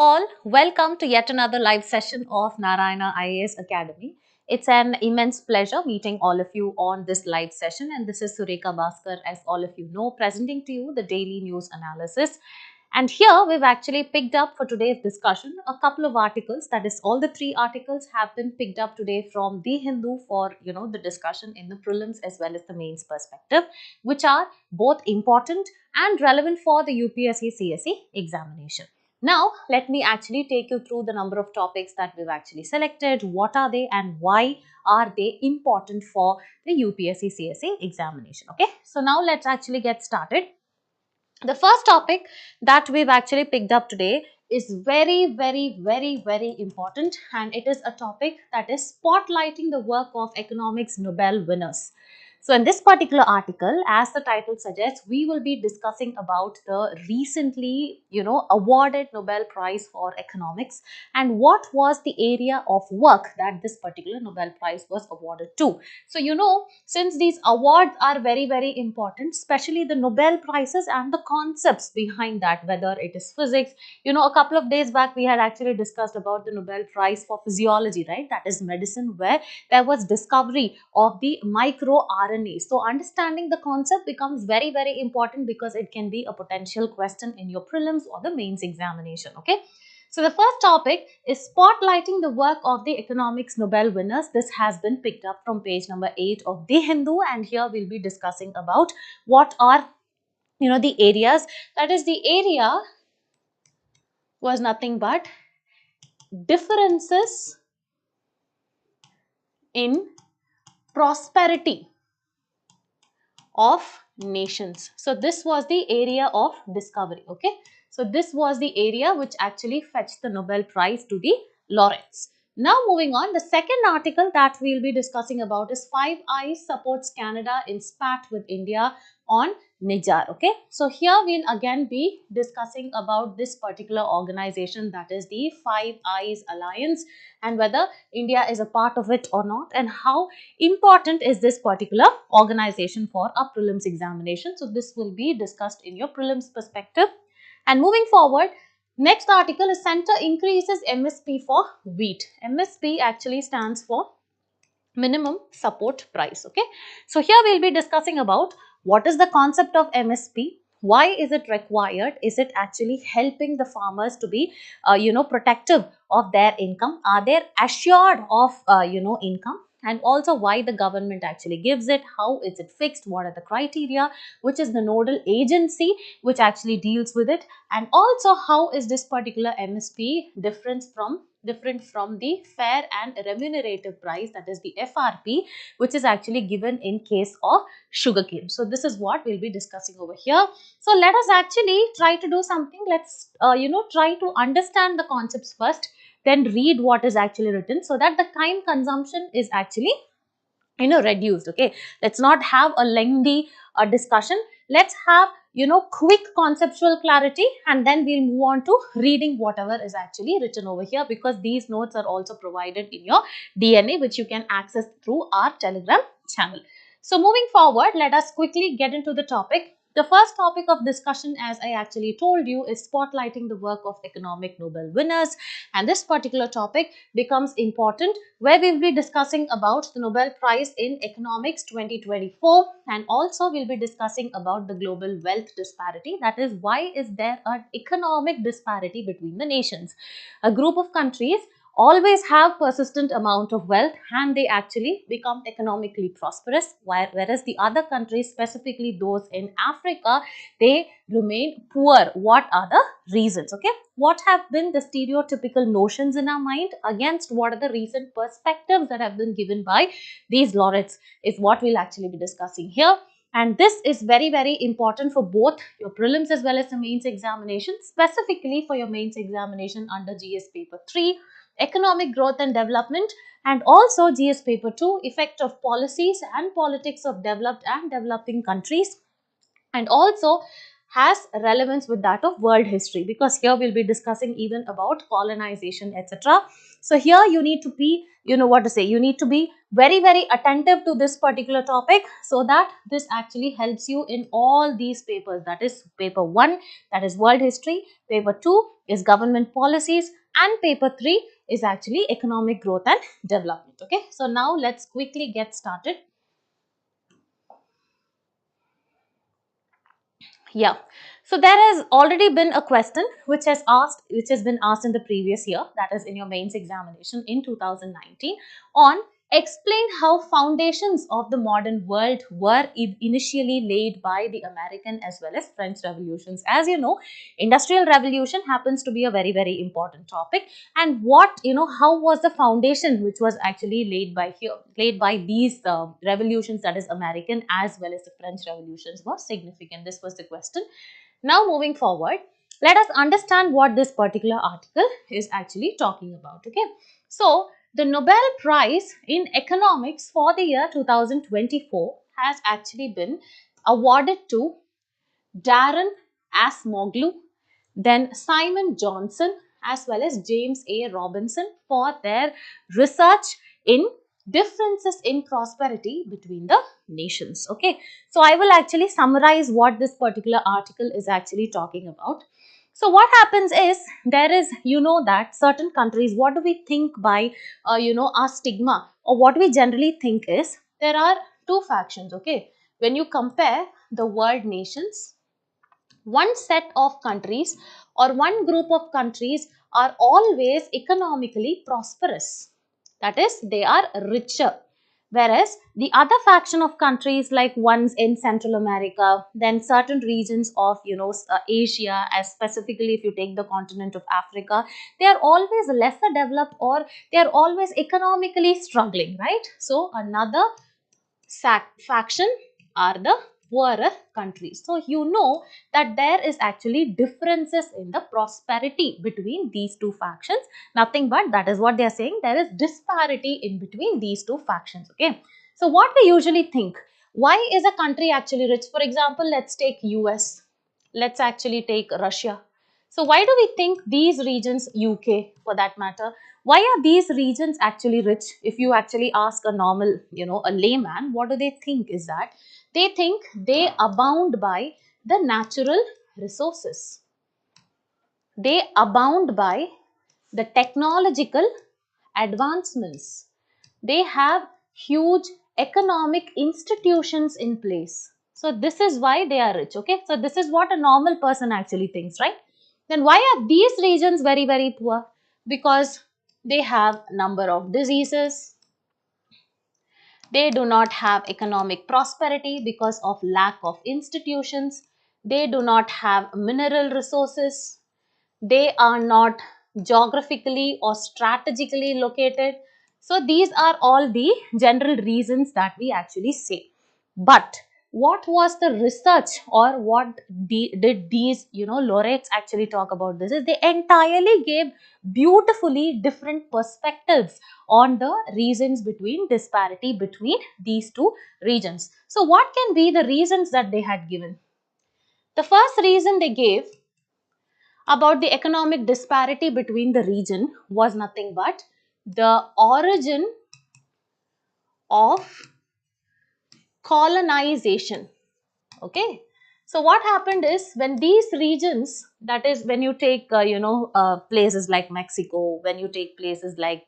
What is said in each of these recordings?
all, welcome to yet another live session of Narayana IAS Academy. It's an immense pleasure meeting all of you on this live session, and this is Sureka Bhaskar, as all of you know, presenting to you the daily news analysis. And here we've actually picked up for today's discussion a couple of articles. That is, all the three articles have been picked up today from The Hindu for the discussion in the prelims as well as the mains perspective, which are both important and relevant for the UPSC CSE examination. Now, let me actually take you through the number of topics that we've actually selected, what are they and why are they important for the UPSC CSE examination. Okay, so now let's actually get started. The first topic that we've actually picked up today is very important, and it is a topic that is spotlighting the work of economics Nobel winners. So in this particular article, as the title suggests, we will be discussing about the recently, awarded Nobel Prize for economics and what was the area of work that this particular Nobel Prize was awarded to. So, since these awards are very important, especially the Nobel Prizes and the concepts behind that, whether it is physics, a couple of days back we had actually discussed about the Nobel Prize for physiology, right? That is medicine, where there was discovery of the microRNA. So understanding the concept becomes very important because it can be a potential question in your prelims or the mains examination. Okay. So the first topic is spotlighting the work of the economics Nobel winners. This has been picked up from page number 8 of The Hindu, and here we'll be discussing about what are the areas. That is, the area was nothing but differences in prosperity of nations. So this was the area of discovery. Okay, so this was the area which actually fetched the Nobel Prize to the laureates. Now moving on, the second article that we'll be discussing about is Five Eyes supports Canada in spat with India on Nijar. Okay, so here we'll again be discussing about this particular organization, that is the Five Eyes Alliance, and whether India is a part of it or not, and how important is this particular organization for a prelims examination. So this will be discussed in your prelims perspective. And moving forward, next article is Center increases MSP for wheat. MSP actually stands for minimum support price. Okay, so here we'll be discussing about what is the concept of MSP, why is it required, is it actually helping the farmers to be protective of their income, are they assured of income, and also why the government actually gives it, how is it fixed, what are the criteria, which is the nodal agency which actually deals with it, and also how is this particular MSP different from the fair and remunerative price, that is the FRP, which is actually given in case of sugarcane. So this is what we'll be discussing over here. So let us actually try to do something. Let's try to understand the concepts first, then read what is actually written, so that the time consumption is actually reduced. Okay, let's not have a lengthy discussion. Let's have quick conceptual clarity, and then we'll move on to reading whatever is actually written over here, because these notes are also provided in your DNA, which you can access through our Telegram channel. So moving forward, let us quickly get into the topic. The first topic of discussion, as I actually told you, is spotlighting the work of economic Nobel winners, and this particular topic becomes important, where we will be discussing about the Nobel Prize in Economics 2024, and also we'll be discussing about the global wealth disparity. That is, why is there an economic disparity between the nations? A group of countries always have persistent amount of wealth and they actually become economically prosperous, whereas the other countries, specifically those in Africa, they remain poor. What are the reasons? Okay, what have been the stereotypical notions in our mind against what are the recent perspectives that have been given by these laureates is what we'll actually be discussing here. And this is very important for both your prelims as well as the mains examination, specifically for your mains examination under GS paper 3, economic growth and development, and also GS paper 2, effect of policies and politics of developed and developing countries, and also has relevance with that of world history, because here we'll be discussing even about colonization, etc. So here you need to be, what to say, you need to be very, very attentive to this particular topic, so that this actually helps you in all these papers. That is paper 1, that is world history, paper 2 is government policies, and paper 3 is actually economic growth and development. Okay, so now let's quickly get started. Yeah. So there has already been a question which has been asked in the previous year, that is in your mains examination in 2019, on explain how foundations of the modern world were initially laid by the American as well as French revolutions. As you know, industrial revolution happens to be a very, very important topic, and how was the foundation which was actually laid by these revolutions, that is American as well as the French revolutions, was significant. This was the question. Now moving forward, let us understand what this particular article is actually talking about. Okay, so the Nobel Prize in Economics for the year 2024 has actually been awarded to Darren Acemoglu, then Simon Johnson, as well as James A. Robinson, for their research in differences in prosperity between the nations. Okay, so I will actually summarize what this particular article is actually talking about. So what happens is, there is, that certain countries, what do we think by, our stigma, or what we generally think is, there are two factions. Okay, when you compare the world nations, one set of countries or one group of countries are always economically prosperous. That is, they are richer. Whereas the other faction of countries, like ones in Central America, then certain regions of, Asia, as specifically if you take the continent of Africa, they are always lesser developed, or they are always economically struggling, right? So another faction are the poorer countries. So you know that there is actually differences in the prosperity between these two factions. Nothing but that is what they are saying. There is disparity in between these two factions. Okay. So what we usually think, why is a country actually rich? For example, let's take US. Let's actually take Russia. So why do we think these regions, UK for that matter, why are these regions actually rich? If you actually ask a normal, a layman, what do they think is that? They think they abound by the natural resources. They abound by the technological advancements. They have huge economic institutions in place. So this is why they are rich. Okay, so this is what a normal person actually thinks, right? Then why are these regions very, very poor? Because they have number of diseases. They do not have economic prosperity because of lack of institutions. They do not have mineral resources. They are not geographically or strategically located. So these are all the general reasons that we actually say. But what was the research, or what did these laureates actually talk about? This is they entirely gave beautifully different perspectives on the reasons between disparity between these two regions. So what can be the reasons that they had given? The first reason they gave about the economic disparity between the region was nothing but the origin of colonization. Okay, so what happened is, when these regions, that is when you take places like Mexico, when you take places like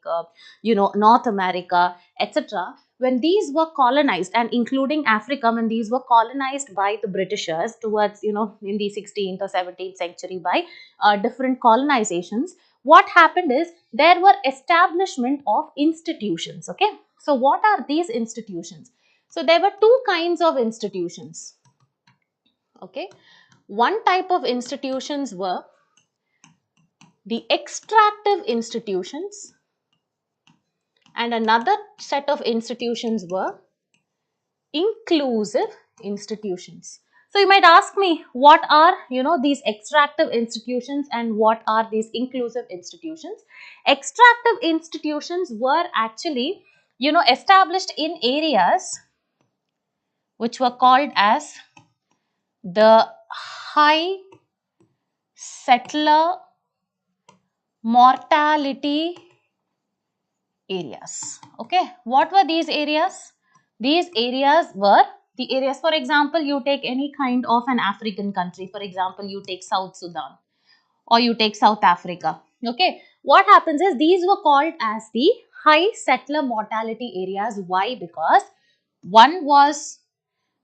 North America, etc., when these were colonized, and including Africa, when these were colonized by the Britishers towards in the 16th or 17th century by different colonizations, what happened is there were establishment of institutions. Okay, so what are these institutions? So there were two kinds of institutions. Okay, one type of institutions were the extractive institutions, and another set of institutions were inclusive institutions. So you might ask me, what are these extractive institutions and what are these inclusive institutions? Extractive institutions were actually established in areas which were called as the high settler mortality areas. Okay, what were these areas? These areas were the areas, for example, you take any kind of an African country, for example, you take South Sudan or you take South Africa. Okay, what happens is these were called as the high settler mortality areas. Why? Because one was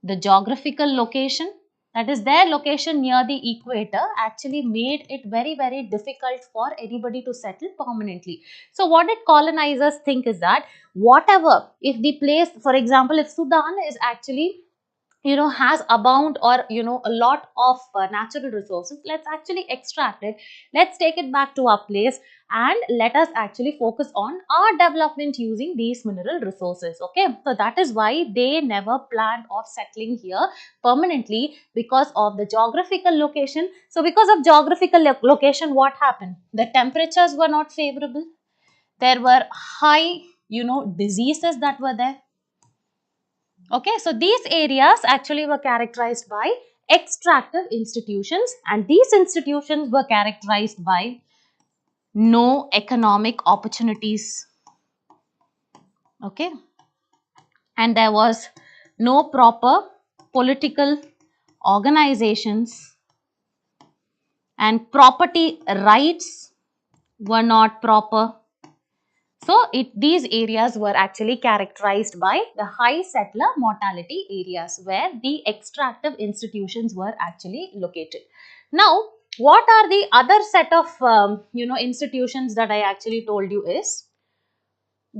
the geographical location, that is their location near the equator actually made it very difficult for anybody to settle permanently. So what did colonizers think is that whatever, if the place, for example, if Sudan is actually has abound or a lot of natural resources, let's actually extract it, let's take it back to our place and let us actually focus on our development using these mineral resources. Okay, so that is why they never planned of settling here permanently, because of the geographical location. So because of geographical location, what happened? The temperatures were not favorable, there were high diseases that were there. Okay, so these areas actually were characterized by extractive institutions, and these institutions were characterized by no economic opportunities. Okay, and there was no proper political organizations, and property rights were not proper. So, these areas were actually characterized by the high settler mortality areas where the extractive institutions were actually located. Now, what are the other set of institutions that I actually told you is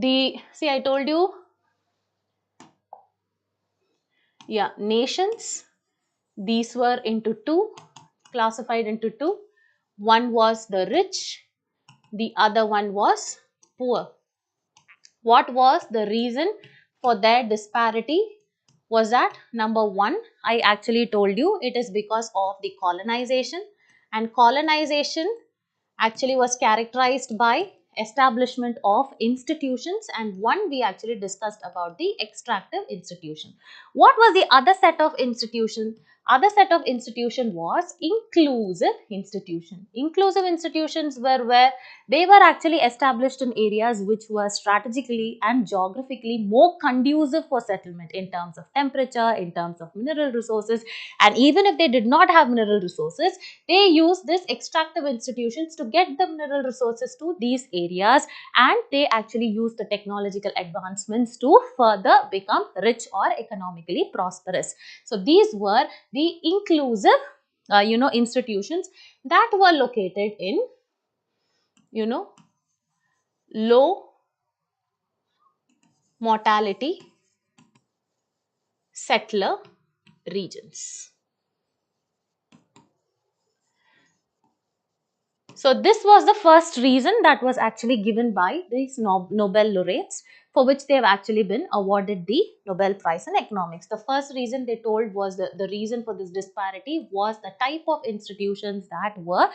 see, I told you, yeah, nations. These were into two, classified into two. One was the rich, the other one was poor. What was the reason for their disparity? Was that number one, I actually told you it is because of the colonization, and colonization actually was characterized by establishment of institutions, and one we actually discussed about the extractive institution. What was the other set of institution? Other set of institution was inclusive institution. Inclusive institutions were where they were actually established in areas which were strategically and geographically more conducive for settlement in terms of temperature, in terms of mineral resources, and even if they did not have mineral resources, they used this extractive institutions to get the mineral resources to these areas, and they actually used the technological advancements to further become rich or economically prosperous. So these were the inclusive institutions that were located in low mortality settler regions. So this was the first reason that was actually given by these Nobel laureates, for which they have actually been awarded the Nobel Prize in economics. The first reason they told was the reason for this disparity was the type of institutions that were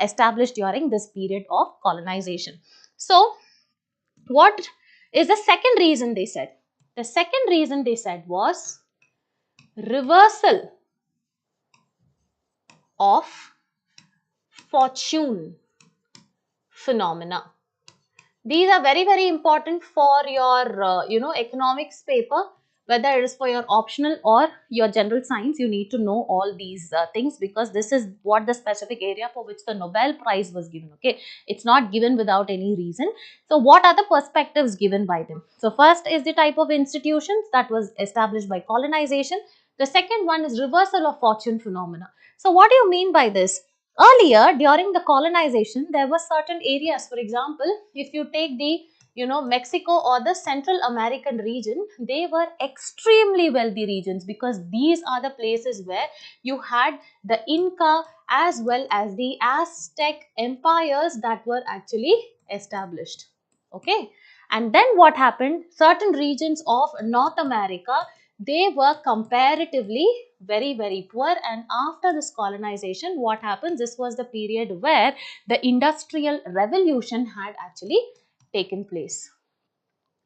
established during this period of colonization. So what is the second reason they said? The second reason they said was reversal of fortune phenomena. These are very important for your economics paper, whether it is for your optional or your general science. You need to know all these things, because this is what the specific area for which the Nobel Prize was given. Okay, it's not given without any reason. So what are the perspectives given by them? So first is the type of institutions that was established by colonization. The second one is reversal of fortune phenomena. So what do you mean by this? Earlier, during the colonization, there were certain areas. For example, if you take the Mexico or the Central American region, they were extremely wealthy regions, because these are the places where you had the Inca as well as the Aztec empires that were actually established. Okay, and then what happened? Certain regions of North America, they were comparatively very poor, and after this colonization, what happens? This was the period where the industrial revolution had actually taken place.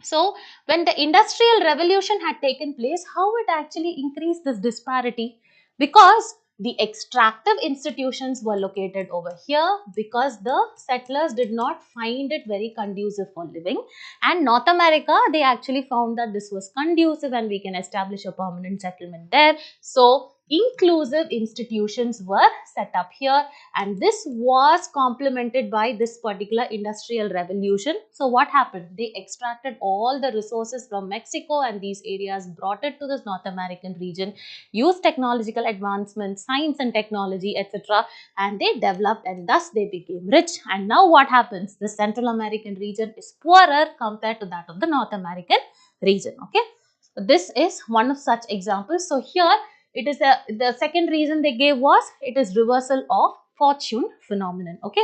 So when the industrial revolution had taken place, how it actually increased this disparity? Because The extractive institutions were located over here because the settlers did not find it very conducive for living. And North America, they actually found that this was conducive and we can establish a permanent settlement there. So inclusive institutions were set up here, and this was complemented by this particular industrial revolution. So what happened? They extracted all the resources from Mexico and these areas, brought it to this North American region, used technological advancements, science and technology, etc., and they developed, and thus they became rich. And now what happens? The Central American region is poorer compared to that of the North American region. Okay, so this is one of such examples. So here it is the second reason they gave was it is reversal of fortune phenomenon. Okay,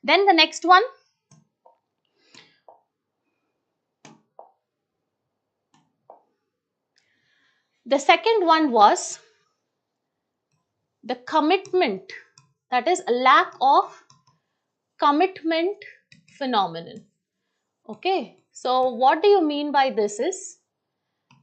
then the next one, the second one was the commitment, that is lack of commitment phenomenon. Okay, so what do you mean by this is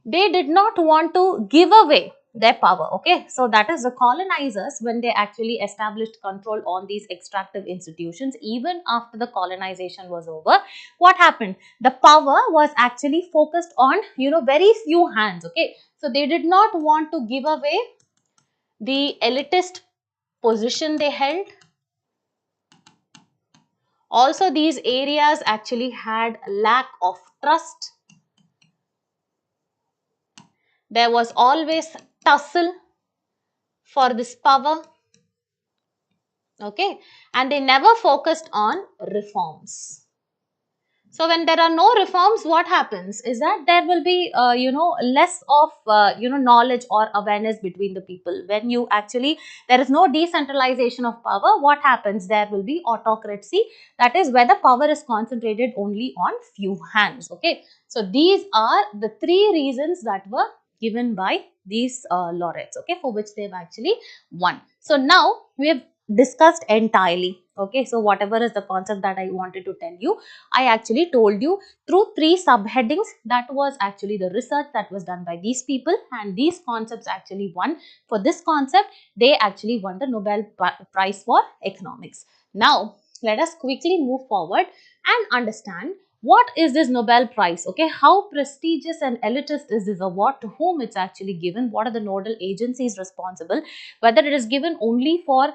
they did not want to give away their power. Okay, so that is the colonizers, when they actually established control on these extractive institutions, even after the colonization was over, what happened? The power was actually focused on, very few hands. Okay, so they did not want to give away the elitist position they held. Also, these areas actually had lack of trust. There was always tussle for this power. Okay, and they never focused on reforms. So when there are no reforms, what happens is that there will be, less of, knowledge or awareness between the people. When you actually, there is no decentralization of power, what happens? There will be autocracy, that is where the power is concentrated only on few hands. Okay, so these are the three reasons that were given by these laureates, okay, for which they have actually won. So now we have discussed entirely. Okay, so whatever is the concept that I wanted to tell you, I actually told you through three subheadings. That was actually the research that was done by these people, and these concepts actually won. For this concept, they actually won the Nobel Prize for Economics. Now, let us quickly move forward and understand what is this Nobel Prize. Okay, how prestigious and elitist is this award, to whom it's actually given, what are the nodal agencies responsible, whether it is given only for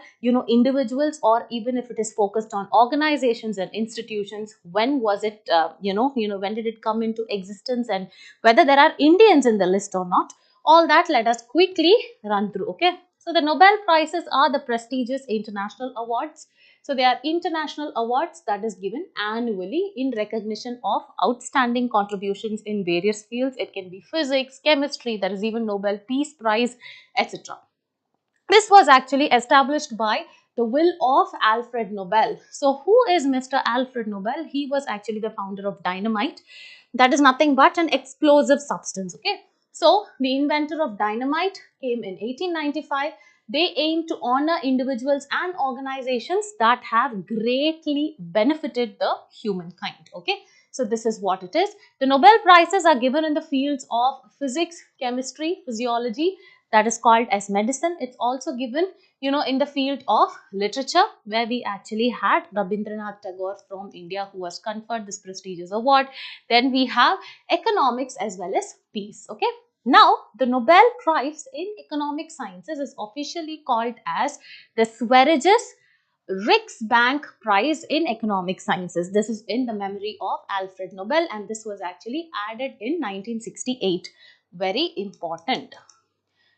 individuals, or even if it is focused on organizations and institutions, when was it when did it come into existence, and whether there are Indians in the list or not. All that let us quickly run through. Okay, so the Nobel Prizes are the prestigious international awards. So they are international awards that is given annually in recognition of outstanding contributions in various fields. It can be physics, chemistry, there is even Nobel Peace Prize, etc. This was actually established by the will of Alfred Nobel. So who is Mr. Alfred Nobel? He was actually the founder of dynamite. That is nothing but an explosive substance. Okay, so the inventor of dynamite came in 1895. They aim to honor individuals and organizations that have greatly benefited the humankind. Okay, so this is what it is. The Nobel Prizes are given in the fields of physics, chemistry, physiology, that is called as medicine. It's also given, in the field of literature, where we actually had Rabindranath Tagore from India, who was conferred this prestigious award. Then we have economics as well as peace. Okay, now the Nobel Prize in Economic Sciences is officially called as the Sveriges Riksbank Prize in Economic Sciences. This is in the memory of Alfred Nobel, and this was actually added in 1968. Very important.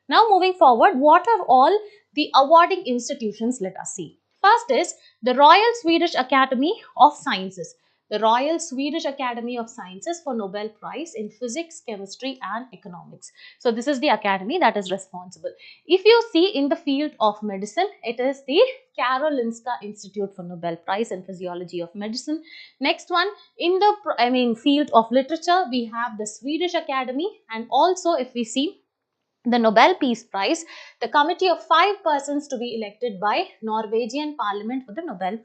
Now moving forward, what are all the awarding institutions? Let us see. First is the Royal Swedish Academy of Sciences. The Royal Swedish Academy of Sciences for Nobel Prize in Physics, Chemistry and Economics. So this is the academy that is responsible. If you see in the field of medicine, it is the Karolinska Institute for Nobel Prize in Physiology of Medicine. Next one, in the field of literature, we have the Swedish Academy, and also if we see the Nobel Peace Prize, the committee of 5 persons to be elected by Norwegian Parliament for the Nobel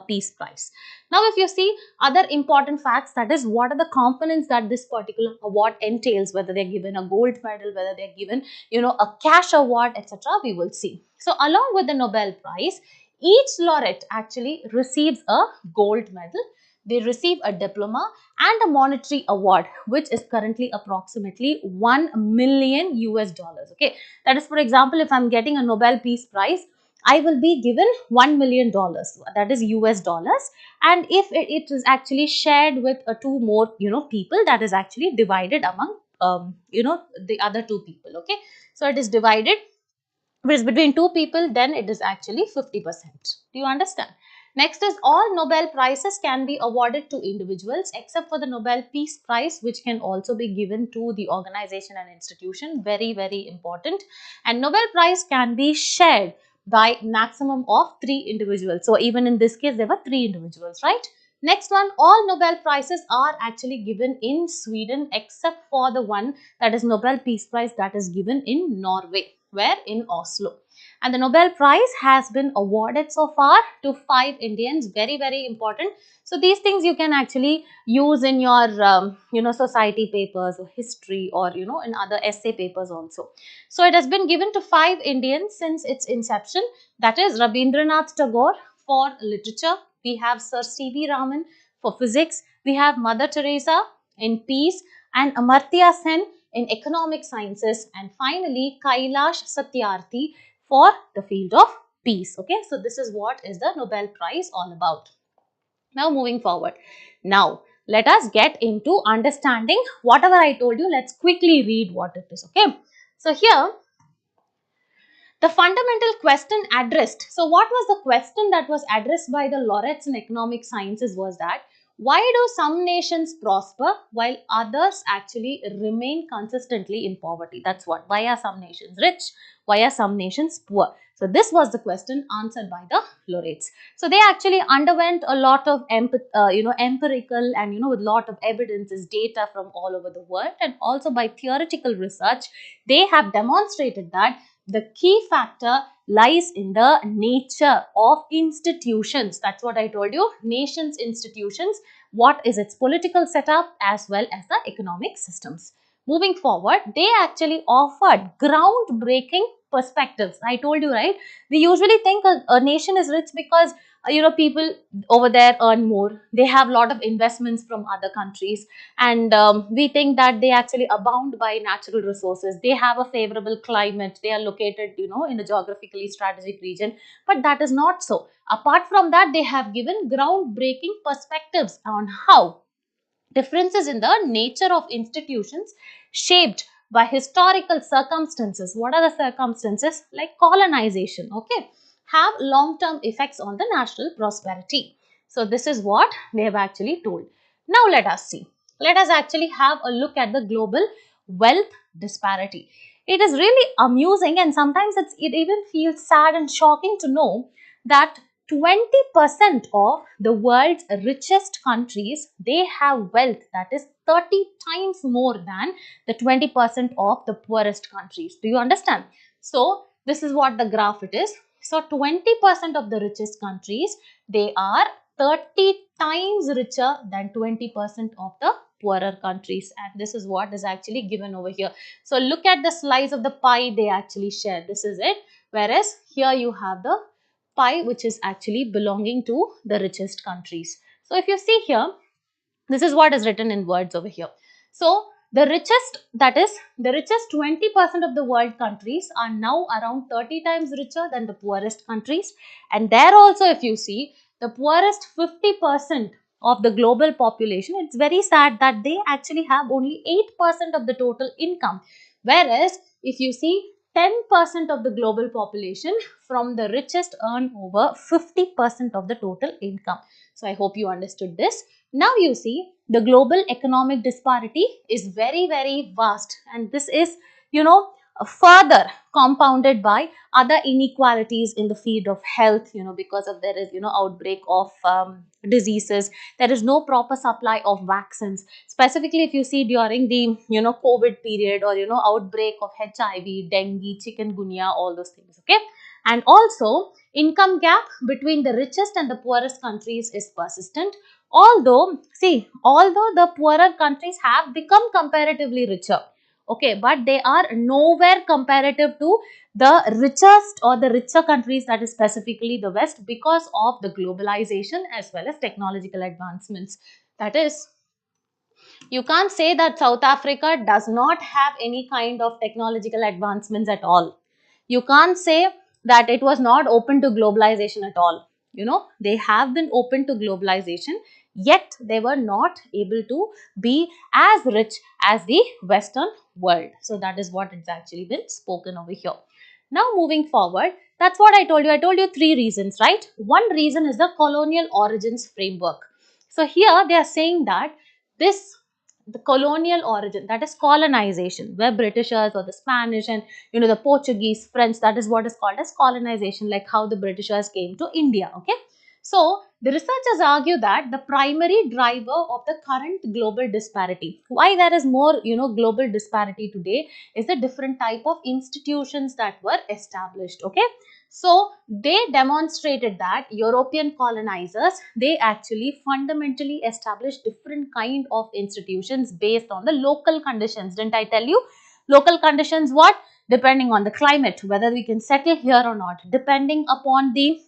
Peace Prize. Now, if you see other important facts, that is, what are the components that this particular award entails, whether they're given a gold medal, whether they're given, a cash award, etc., we will see. So, along with the Nobel Prize, each laureate actually receives a gold medal. They receive a diploma and a monetary award, which is currently approximately 1 million US dollars. Okay, that is, for example, if I'm getting a Nobel Peace Prize, I will be given $1 million, that is US dollars. And if it is actually shared with two more, people, that is actually divided among, the other two people. Okay, so it is divided. If it is between two people, then it is actually 50%. Do you understand? Next is, all Nobel Prizes can be awarded to individuals except for the Nobel Peace Prize, which can also be given to the organization and institution. Very, very important. And Nobel Prize can be shared by maximum of 3 individuals. So even in this case, there were 3 individuals, right? Next one, all Nobel Prizes are actually given in Sweden except for the one, that is Nobel Peace Prize, that is given in Norway, where in Oslo. And the Nobel Prize has been awarded so far to 5 Indians. Very, very important. So these things you can actually use in your, society papers or history, or, in other essay papers also. So it has been given to 5 Indians since its inception. That is Rabindranath Tagore for literature. We have Sir C.V. Raman for physics. We have Mother Teresa in peace, and Amartya Sen in economic sciences, and finally Kailash Satyarthi for the field of peace. Okay, so this is what is the Nobel Prize all about. Now moving forward. Now let us get into understanding whatever I told you. Let's quickly read what it is. Okay, so here the fundamental question addressed. So what was the question that was addressed by the laureates in economic sciences was that, why do some nations prosper while others actually remain consistently in poverty? That's what. Why are some nations rich? Why are some nations poor? So this was the question answered by the laureates. So they actually underwent a lot of empirical and with lot of evidences, data from all over the world, and also by theoretical research, they have demonstrated that the key factor lies in the nature of institutions. That's what I told you. Nations, institutions, what is its political setup as well as the economic systems. Moving forward, they actually offered groundbreaking perspectives. I told you, right? We usually think a nation is rich because people over there earn more. They have a lot of investments from other countries, and we think that they actually abound by natural resources. They have a favorable climate. They are located in a geographically strategic region, but that is not so. Apart from that, they have given groundbreaking perspectives on how differences in the nature of institutions shaped by historical circumstances. What are the circumstances? Like colonization, okay, have long-term effects on the national prosperity. So this is what they have actually told. Now let us see. Let us actually have a look at the global wealth disparity. It is really amusing, and sometimes it even feels sad and shocking to know that 20% of the world's richest countries, they have wealth that is 30 times more than the 20% of the poorest countries. Do you understand? So this is what the graph it is. So 20% of the richest countries, they are 30 times richer than 20% of the poorer countries, and this is what is actually given over here. So look at the slice of the pie they actually share. This is it. Whereas here you have the pie which is actually belonging to the richest countries. So if you see here, this is what is written in words over here. So the richest, that is the richest 20% of the world countries are now around 30 times richer than the poorest countries. And there also, if you see, the poorest 50% of the global population, it's very sad that they actually have only 8% of the total income. Whereas if you see, 10% of the global population from the richest earn over 50% of the total income. So I hope you understood this. Now you see, the global economic disparity is very, very vast, and this is, further compounded by other inequalities in the field of health, because of there is, outbreak of diseases. There is no proper supply of vaccines. Specifically, if you see during the, COVID period, or, outbreak of HIV, dengue, chikungunya, all those things, okay? And also, income gap between the richest and the poorest countries is persistent. Although, see, although the poorer countries have become comparatively richer, okay, but they are nowhere comparative to the richest or the richer countries, that is specifically the West, because of the globalization as well as technological advancements. That is, you can't say that South Africa does not have any kind of technological advancements at all. You can't say that it was not open to globalization at all. You know, they have been open to globalization, yet they were not able to be as rich as the Western world. So that is what it's actually been spoken over here. Now moving forward, that's what I told you. I told you three reasons, right? One reason is the colonial origins framework. So here they are saying that this, the colonial origin, that is colonization, where Britishers or the Spanish and the Portuguese, French, that is what is called as colonization, like how the Britishers came to India. Okay, so the researchers argue that the primary driver of the current global disparity, why there is more global disparity today, is the different type of institutions that were established. Okay, so they demonstrated that European colonizers, they actually fundamentally established different kind of institutions based on the local conditions. Didn't I tell you? Local conditions what? Depending on the climate, whether we can settle here or not, depending upon the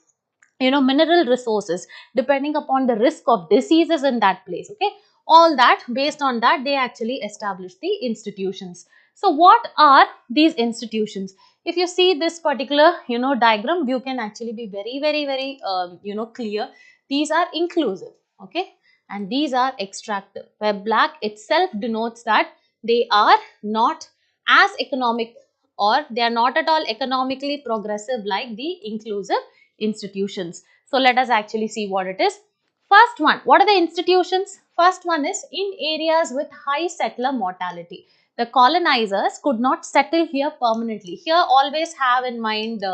mineral resources, depending upon the risk of diseases in that place. Okay, all that, based on that, they actually established the institutions. So what are these institutions? If you see this particular diagram, you can actually be very clear. These are inclusive, okay, and these are extractive, where black itself denotes that they are not as economic, or they are not at all economically progressive like the inclusive institutions. So let us actually see what it is. First one, what are the institutions? First one is in areas with high settler mortality. The colonizers could not settle here permanently. Here always have in mind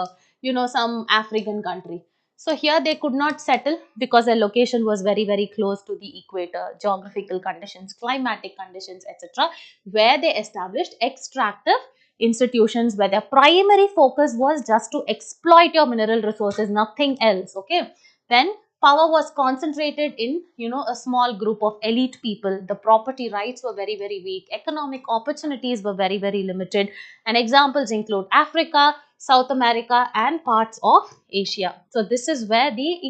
some African country. So here they could not settle because their location was very close to the equator, geographical conditions, climatic conditions, etc., where they established extractive institutions where their primary focus was just to exploit your mineral resources, nothing else. Okay, then power was concentrated in a small group of elite people. The property rights were very weak, economic opportunities were very limited, and examples include Africa, South America, and parts of Asia. So this is where the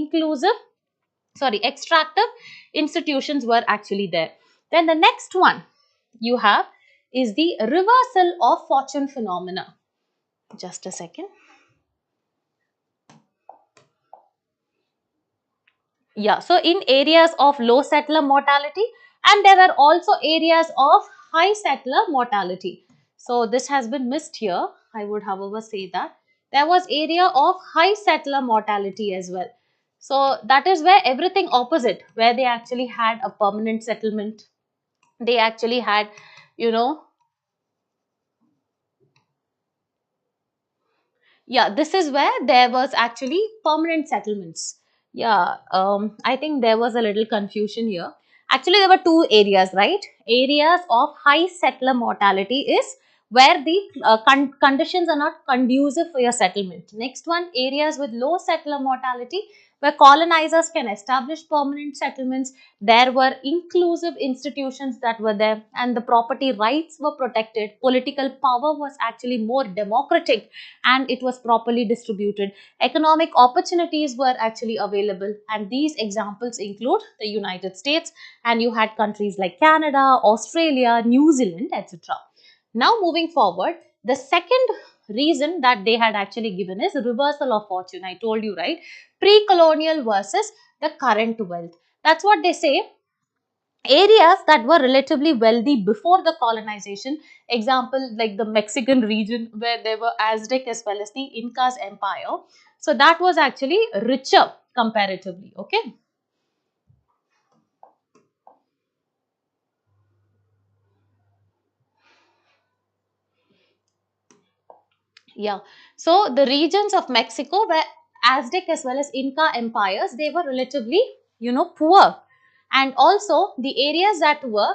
extractive institutions were actually there. Then the next one you have is the reversal of fortune phenomena. Just a second. Yeah, so in areas of low settler mortality, and there were also areas of high settler mortality. So this has been missed here. I would however say that there was area of high settler mortality as well. So that is where everything opposite, where they actually had a permanent settlement. They actually had, you know, yeah, this is where there was actually permanent settlements. Yeah, I think there was a little confusion here. Actually, there were two areas, right? Areas of high settler mortality is where the conditions are not conducive for your settlement. Next one, areas with low settler mortality, where colonizers can establish permanent settlements. There were inclusive institutions that were there, and the property rights were protected. Political power was actually more democratic, and it was properly distributed. Economic opportunities were actually available, and these examples include the United States, and you had countries like Canada, Australia, New Zealand, etc. Now moving forward, the second reason that they had actually given is reversal of fortune. I told you, right? Pre-colonial versus the current wealth. That's what they say. Areas that were relatively wealthy before the colonization, example like the Mexican region where there were Aztec as well as the Incas empire, so that was actually richer comparatively. Okay, yeah, so the regions of Mexico where Aztec as well as Inca empires, they were relatively poor, and also the areas that were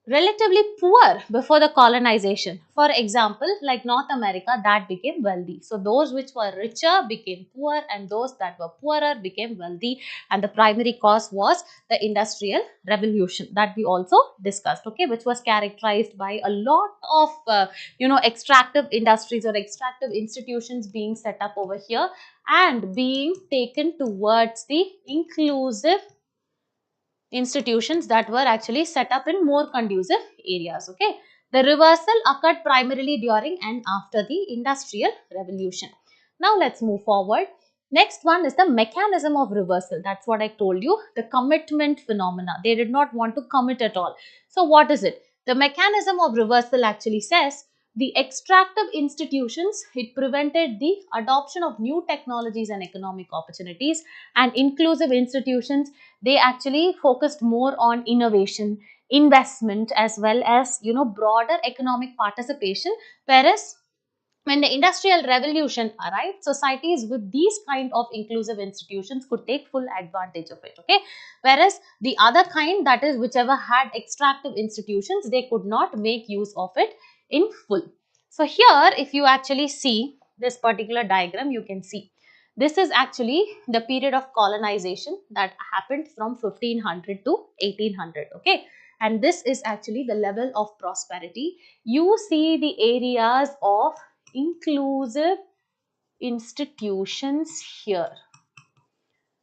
relatively poor before the colonization. For example, like North America, that became wealthy. So those which were richer became poor, and those that were poorer became wealthy. And the primary cause was the Industrial Revolution that we also discussed, okay, which was characterized by a lot of extractive industries or extractive institutions being set up over here and being taken towards the inclusive institutions that were actually set up in more conducive areas. Okay, the reversal occurred primarily during and after the Industrial Revolution. Now let's move forward. Next one is the mechanism of reversal. That's what I told you, the commitment phenomena. They did not want to commit at all. So what is it? The mechanism of reversal actually says the extractive institutions, it prevented the adoption of new technologies and economic opportunities, and inclusive institutions, they actually focused more on innovation, investment, as well as broader economic participation. Whereas when the Industrial Revolution arrived, societies with these kind of inclusive institutions could take full advantage of it. Okay, whereas the other kind, that is whichever had extractive institutions, they could not make use of it in full. So here, if you actually see this particular diagram, you can see this is actually the period of colonization that happened from 1500 to 1800. Okay, and this is actually the level of prosperity. You see the areas of inclusive institutions here.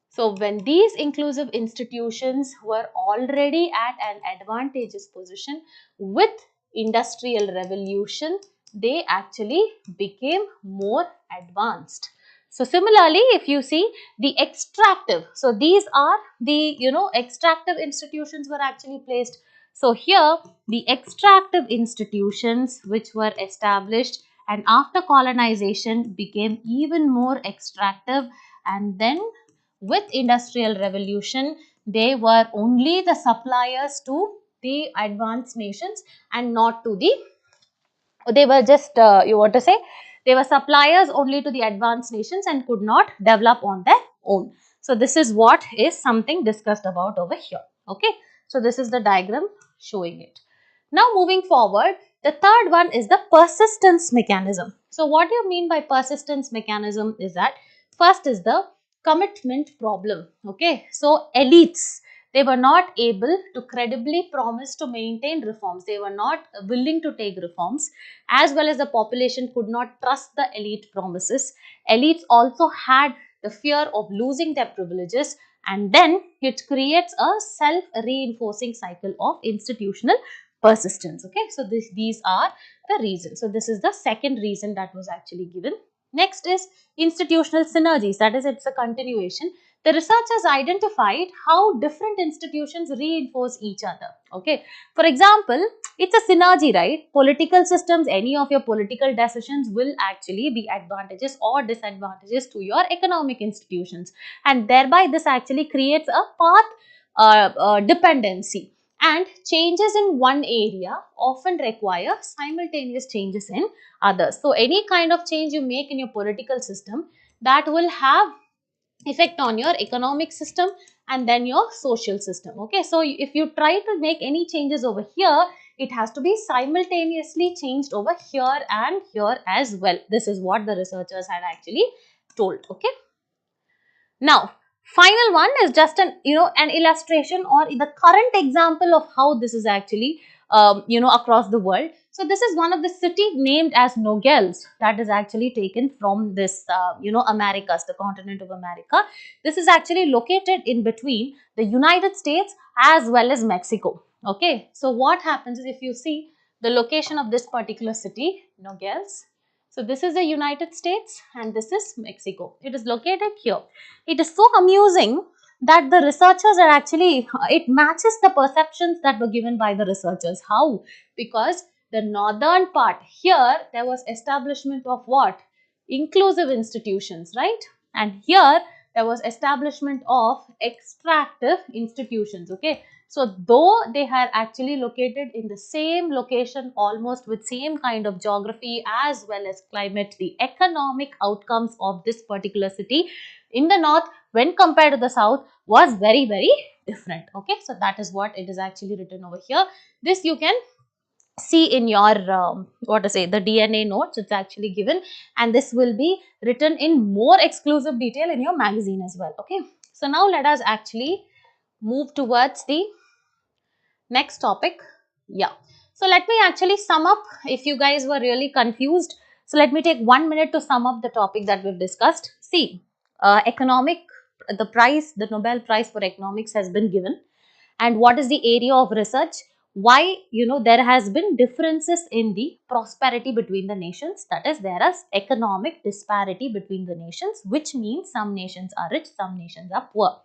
So when these inclusive institutions were already at an advantageous position, with Industrial Revolution, they actually became more advanced. So similarly, if you see the extractive, so these are the extractive institutions were actually placed. So here the extractive institutions which were established and after colonization became even more extractive, and then with Industrial Revolution, they were only the suppliers to the advanced nations and not to the, they were just, you want to say, they were suppliers only to the advanced nations and could not develop on their own. So this is what is something discussed about over here. Okay, so this is the diagram showing it. Now moving forward, the third one is the persistence mechanism. So what do you mean by persistence mechanism is that first is the commitment problem. Okay, so elites, they were not able to credibly promise to maintain reforms. They were not willing to take reforms, as well as the population could not trust the elite promises. Elites also had the fear of losing their privileges, and then it creates a self-reinforcing cycle of institutional persistence. Okay, so these are the reasons. So this is the second reason that was actually given. Next is institutional synergies, that is, it's a continuation. The researchers identified how different institutions reinforce each other. Okay, for example, it's a synergy, right? Political systems, any of your political decisions will actually be advantageous or disadvantageous to your economic institutions, and thereby this actually creates a path dependency, and changes in one area often require simultaneous changes in others. So any kind of change you make in your political system, that will have effect on your economic system and then your social system. Okay, so if you try to make any changes over here, it has to be simultaneously changed over here and here as well. This is what the researchers had actually told. Okay, now final one is just an illustration or the current example of how this is actually across the world. So this is one of the city named as Nogales, that is actually taken from this Americas, the continent of America. This is actually located in between the United States as well as Mexico. Okay, so what happens is, if you see the location of this particular city, Nogales, so this is the United States and this is Mexico. It is located here. It is so amusing that the researchers are actually, it matches the perceptions that were given by the researchers. How? Because the northern part here, there was establishment of what? Inclusive institutions, right? And here there was establishment of extractive institutions. Okay, So though they are actually located in the same location, almost with same kind of geography as well as climate, the economic outcomes of this particular city in the north when compared to the south was very, very different. Okay, so that is what it is actually written over here. This you can see in your what to say, the DNA notes. It's actually given, and this will be written in more exclusive detail in your magazine as well. Okay, so now let us actually move towards the next topic. Yeah, so let me actually sum up if you guys were really confused. So let me take 1 minute to sum up the topic that we've discussed. See, economic, the prize, the Nobel Prize for economics has been given, and what is the area of research, why there has been differences in the prosperity between the nations, that is there is economic disparity between the nations, which means some nations are rich, some nations are poor.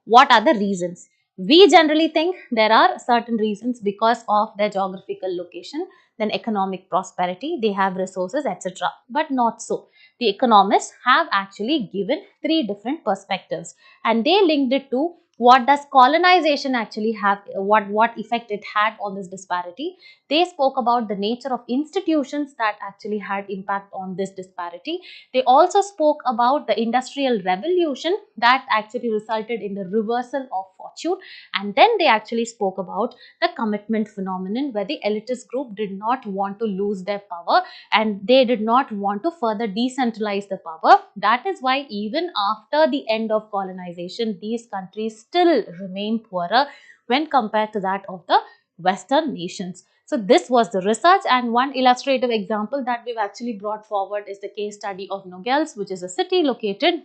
What are the reasons? We generally think there are certain reasons because of their geographical location, then economic prosperity, they have resources, etc. But not so. The economists have actually given three different perspectives, and they linked it to what does colonization actually have, what effect it had on this disparity. They spoke about the nature of institutions that actually had impact on this disparity. They also spoke about the industrial revolution that actually resulted in the reversal of fortune, and then they actually spoke about the commitment phenomenon, where the elitist group did not want to lose their power and they did not want to further decentralize the power. That is why even after the end of colonization, these countries still remain poorer when compared to that of the Western nations. So this was the research, and one illustrative example that we've actually brought forward is the case study of Nogales, which is a city located,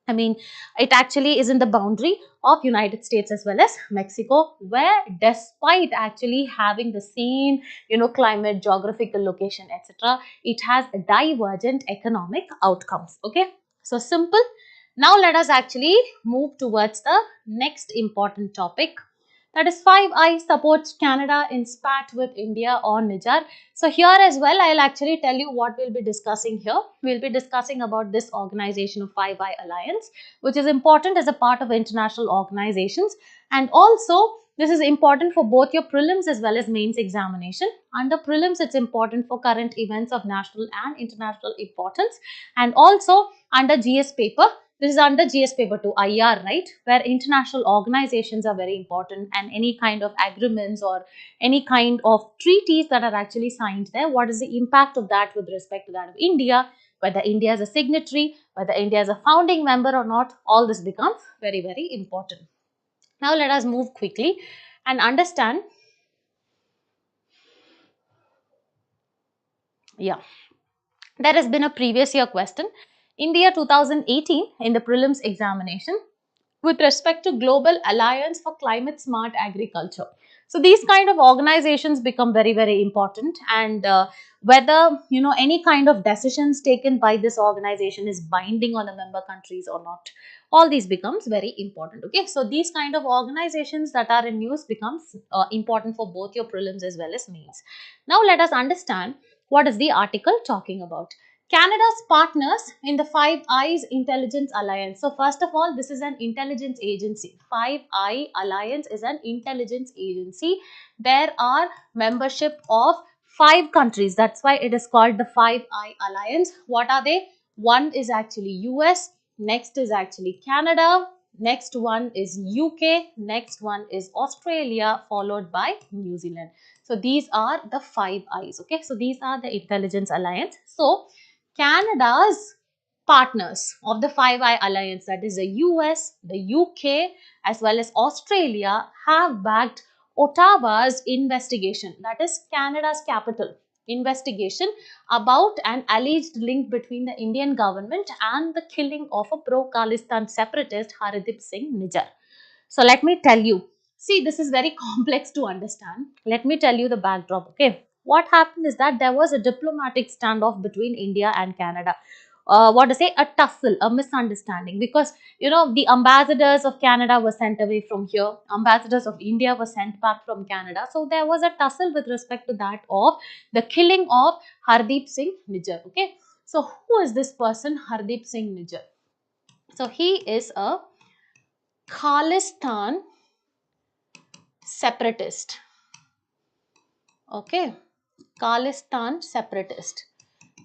it actually is in the boundary of United States as well as Mexico, where despite actually having the same, climate, geographical location, etc., it has divergent economic outcomes. Okay, so simple. Now let us actually move towards the next important topic, that is 5I supports Canada in spat with India on Nijar. So here as well, I'll actually tell you what we'll be discussing here. We'll be discussing about this organization of 5I Alliance, which is important as a part of international organizations. And also, this is important for both your prelims as well as mains examination. Under prelims, it's important for current events of national and international importance. And also under GS paper, this is under GS paper 2 IR, right, where international organizations are very important, and any kind of agreements or any kind of treaties that are actually signed there, what is the impact of that with respect to that of India, whether India is a signatory, whether India is a founding member or not, all this becomes very, very important. Now let us move quickly and understand. Yeah, there has been a previous year question in the year 2018 in the prelims examination with respect to Global Alliance for Climate Smart Agriculture. So these kind of organizations become very, very important, and whether any kind of decisions taken by this organization is binding on the member countries or not, all these becomes very important. Okay, so these kind of organizations that are in news becomes important for both your prelims as well as mains. Now let us understand what is the article talking about. Canada's partners in the Five Eyes Intelligence Alliance. So first of all, this is an intelligence agency. Five Eye Alliance is an intelligence agency. There are membership of 5 countries. That's why it is called the Five Eye Alliance. What are they? One is actually US, next is actually Canada, next one is UK, next one is Australia, followed by New Zealand. So these are the Five Eyes. Okay, so these are the intelligence alliance. So Canada's partners of the Five Eye Alliance, that is the US, the UK, as well as Australia, have backed Ottawa's investigation, that is Canada's capital investigation about an alleged link between the Indian government and the killing of a pro-Khalistan separatist Hardeep Singh Nijjar. So let me tell you, see, this is very complex to understand. Let me tell you the backdrop. Okay, what happened is that there was a diplomatic standoff between India and Canada. What to say, a tussle, a misunderstanding, because the ambassadors of Canada were sent away from here, ambassadors of India were sent back from Canada. So there was a tussle with respect to that of the killing of Hardeep Singh Nijjar. Okay, so who is this person, Hardeep Singh Nijjar? So he is a Khalistan separatist. Okay, Khalistan separatist.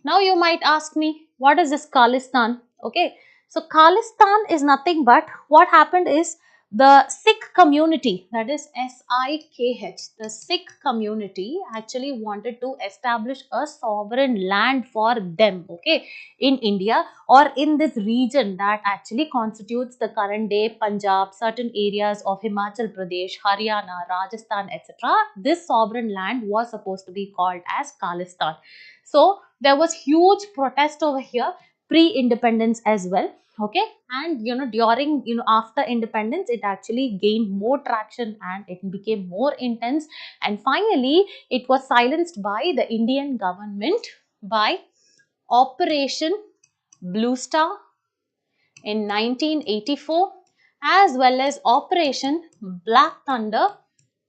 Now you might ask me, what is this Khalistan? Okay, so Khalistan is nothing but what happened is the Sikh community, that is SIKH, the Sikh community actually wanted to establish a sovereign land for them, okay, in India or in this region that actually constitutes the current day Punjab, certain areas of Himachal Pradesh, Haryana, Rajasthan, etc. This sovereign land was supposed to be called as Khalistan. So there was huge protest over here pre-independence as well, okay, and during after independence it actually gained more traction and it became more intense, and finally it was silenced by the Indian government by Operation Blue Star in 1984 as well as Operation Black Thunder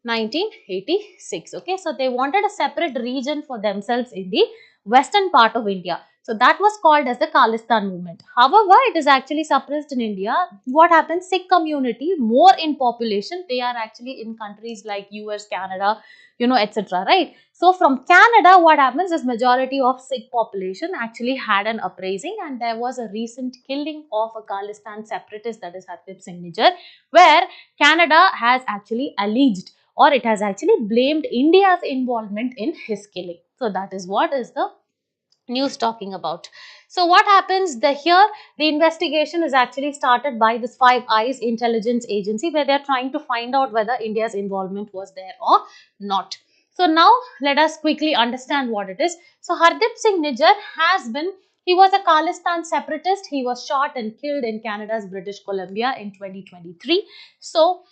1986. Okay, so they wanted a separate region for themselves in the western part of India. So that was called as the Khalistan movement. However, it is actually suppressed in India. What happens? Sikh community, more in population, they are actually in countries like US, Canada, etc. Right? So from Canada, what happens is majority of Sikh population actually had an uprising, and there was a recent killing of a Khalistan separatist, that is Hardeep Singh Nijjar, where Canada has actually alleged or it has actually blamed India's involvement in his killing. So that is what is the news talking about. So what happens here, the investigation is actually started by this Five Eyes intelligence agency, where they are trying to find out whether India's involvement was there or not. So now let us quickly understand what it is. So Hardeep Singh Nijjar he was a Khalistan separatist. He was shot and killed in Canada's British Columbia in 2023. So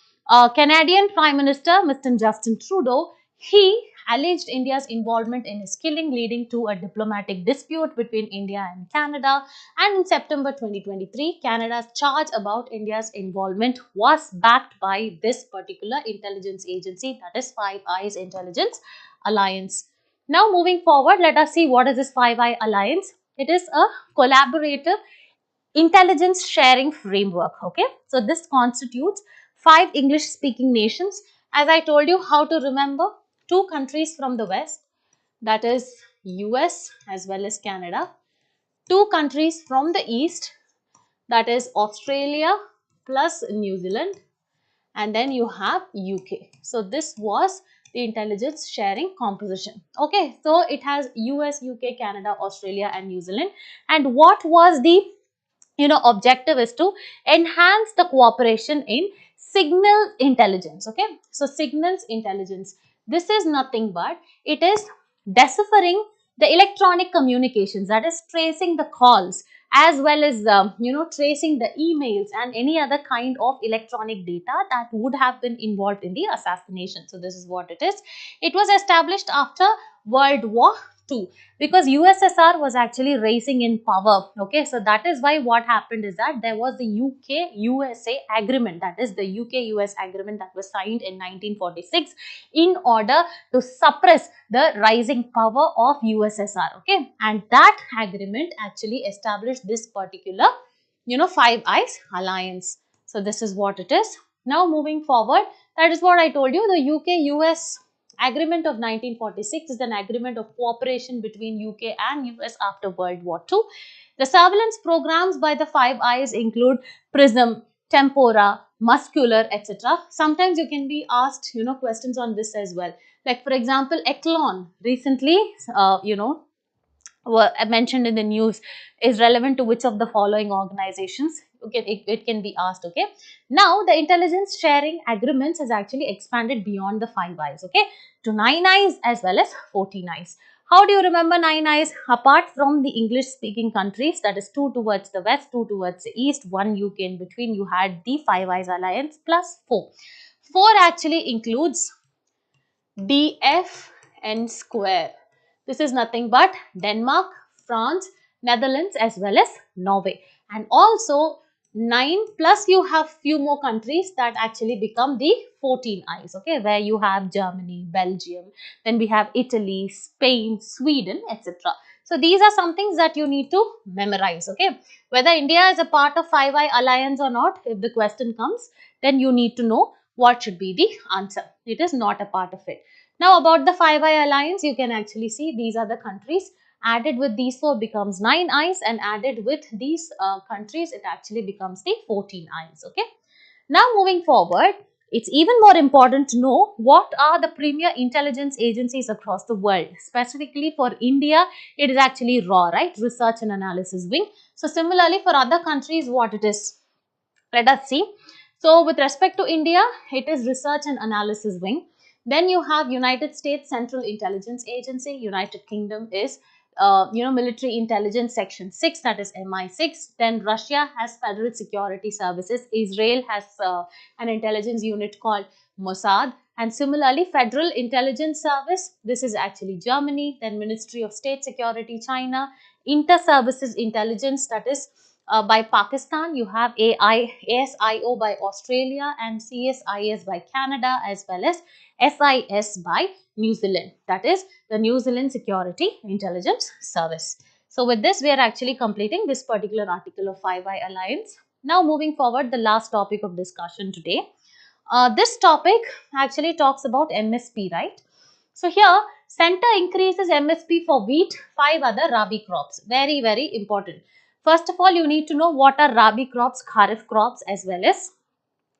Canadian Prime Minister Mr. Justin Trudeau, he alleged India's involvement in his killing, leading to a diplomatic dispute between India and Canada. And in September 2023, Canada's charge about India's involvement was backed by this particular intelligence agency, that is Five Eyes Intelligence Alliance. Now moving forward, let us see what is this Five Eye Alliance. It is a collaborative intelligence sharing framework. Okay, so this constitutes 5 English-speaking nations. As I told you, how to remember: 2 countries from the West, that is US as well as Canada; 2 countries from the East, that is Australia plus New Zealand; and then you have UK. So this was the intelligence sharing composition. Okay, so it has US, UK, Canada, Australia and New Zealand. And what was the objective is to enhance the cooperation in signal intelligence. Okay, so signals intelligence, this is nothing but it is deciphering the electronic communications, that is tracing the calls as well as tracing the emails and any other kind of electronic data that would have been involved in the assassination. So this is what it is. It was established after World War II, because USSR was actually rising in power. Okay, so that is why what happened is that there was the UK-USA agreement, that is the UK-US agreement that was signed in 1946 in order to suppress the rising power of USSR. Okay, and that agreement actually established this particular Five Eyes Alliance. So this is what it is. Now moving forward, that is what I told you, the UK-US Agreement of 1946 is an agreement of cooperation between UK and US after World War II. The surveillance programs by the Five Eyes include PRISM, Tempora, Muscular, etc. Sometimes you can be asked, questions on this as well. Like for example, Echelon recently, were mentioned in the news, is relevant to which of the following organizations? Okay, it can be asked. Okay, now the intelligence sharing agreements has actually expanded beyond the Five Eyes, okay, to 9 Eyes as well as 14 Eyes. How do you remember 9 Eyes? Apart from the English speaking countries, that is 2 towards the west, 2 towards the east, 1 UK in between, you had the Five Eyes Alliance plus 4. 4 actually includes DFN square. This is nothing but Denmark, France, Netherlands as well as Norway. And also 9 plus you have few more countries that actually become the 14 Eyes, okay, where you have Germany, Belgium, then we have Italy, Spain, Sweden, etc. So these are some things that you need to memorize, okay. Whether India is a part of Five Eye Alliance or not, if the question comes, then you need to know What should be the answer? It is not a part of it. Now about the Five Eye Alliance, you can actually see these are the countries. Added with these four becomes 9 eyes, and added with these countries, it actually becomes the 14 eyes. Okay. Now moving forward, it's even more important to know what are the premier intelligence agencies across the world. Specifically for India, it is actually RAW, right? Research and Analysis Wing. So similarly for other countries, what it is? Let us see. So with respect to India, it is Research and Analysis Wing. Then you have United States Central Intelligence Agency. United Kingdom is Military Intelligence Section 6, that is MI6. Then Russia has Federal Security Services. Israel has an intelligence unit called Mossad. And similarly, Federal Intelligence Service, this is actually Germany. Then Ministry of State Security, China. Inter-Services Intelligence, that is by Pakistan. You have ASIO by Australia and CSIS by Canada, as well as SIS by New Zealand. That is the New Zealand Security Intelligence Service. So with this, we are actually completing this particular article of Five Eye Alliance. Now moving forward, the last topic of discussion today. This topic actually talks about MSP, right? So here, center increases MSP for wheat, 5 other rabi crops. Very, very important. First of all, you need to know what are rabi crops, kharif crops, as well as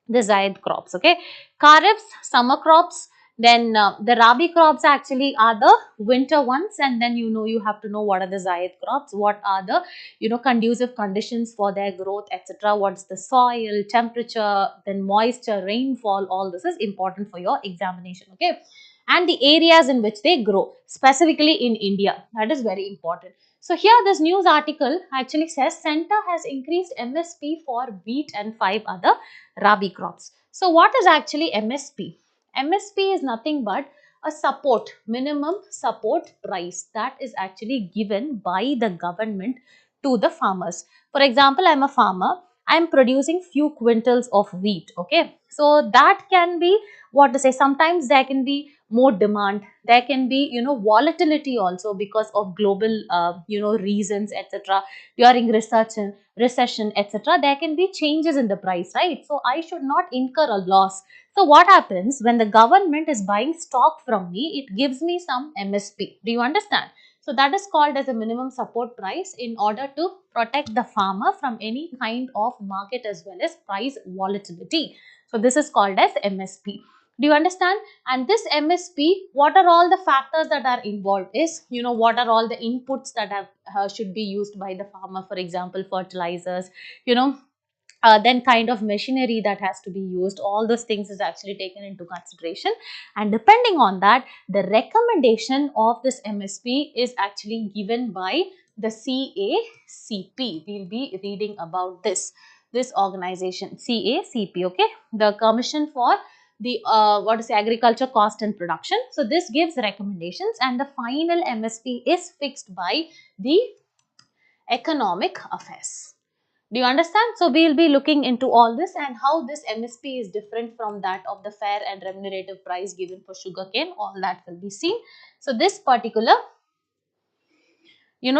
the zaid crops. Okay, kharifs, summer crops. Then the rabi crops actually are the winter ones, and then you have to know what are the zaid crops, what are the conducive conditions for their growth, etc. What's the soil, temperature, then moisture, rainfall. All this is important for your examination. Okay, and the areas in which they grow, specifically in India. That is very important. So here this news article actually says center has increased MSP for wheat and 5 other rabi crops. So what is actually MSP? MSP is nothing but a support, minimum support price, that is actually given by the government to the farmers. For example, I am a farmer. I am producing few quintals of wheat. Okay. So that can be, what to say, sometimes there can be more demand, there can be volatility also because of global reasons, etc. During recession, etc. there can be changes in the price, right? So I should not incur a loss. So what happens when the government is buying stock from me? It gives me some MSP. Do you understand? So that is called as a minimum support price in order to protect the farmer from any kind of market as well as price volatility. So this is called as MSP. Do you understand? And this MSP, what are all the factors that are involved is, what are all the inputs that have should be used by the farmer, for example, fertilizers, then kind of machinery that has to be used. All those things is actually taken into consideration, and depending on that, the recommendation of this MSP is actually given by the CACP. We'll be reading about this organization, CACP. Okay, the Commission for the Agriculture Cost and Production. So this gives recommendations, and the final MSP is fixed by the Economic Affairs. Do you understand? So we will be looking into all this and how this MSP is different from that of the fair and remunerative price given for sugarcane. All that will be seen. So this particular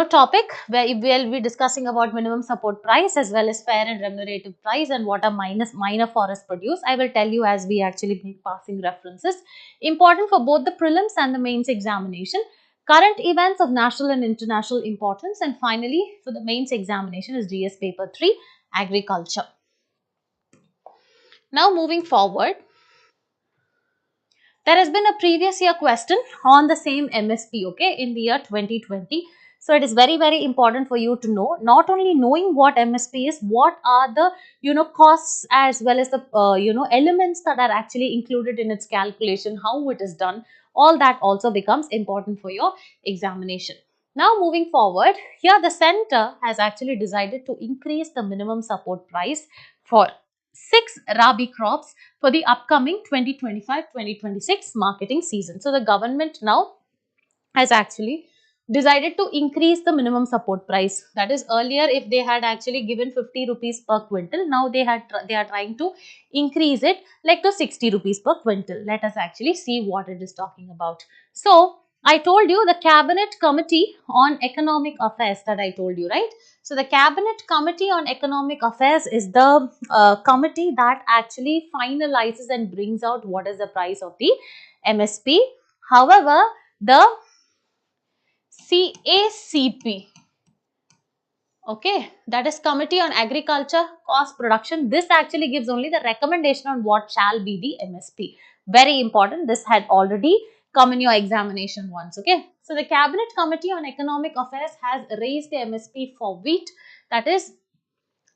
topic where we will be discussing about minimum support price as well as fair and remunerative price and what are minor forest produce. I will tell you as we actually be passing references. Important for both the prelims and the mains examination. Current events of national and international importance, and finally for the mains examination is GS paper 3, agriculture. Now moving forward, there has been a previous year question on the same MSP, okay, in the year 2020. So it is very, very important for you to know, not only knowing what MSP is, what are the, costs as well as the, elements that are actually included in its calculation, how it is done. All that also becomes important for your examination. Now moving forward, here the center has actually decided to increase the minimum support price for 6 rabi crops for the upcoming 2025-2026 marketing season. So the government now has actually decided to increase the minimum support price. That is, earlier if they had actually given 50 rupees per quintal, now they are trying to increase it like to 60 rupees per quintal. Let us actually see what it is talking about. So I told you the Cabinet Committee on Economic Affairs that I told you, right? So the Cabinet Committee on Economic Affairs is the committee that actually finalizes and brings out what is the price of the MSP. However, the CACP, okay, that is Committee on Agriculture Cost Production, this actually gives only the recommendation on what shall be the MSP. Very important, this had already come in your examination once, okay. So the Cabinet Committee on Economic Affairs has raised the MSP for wheat, that is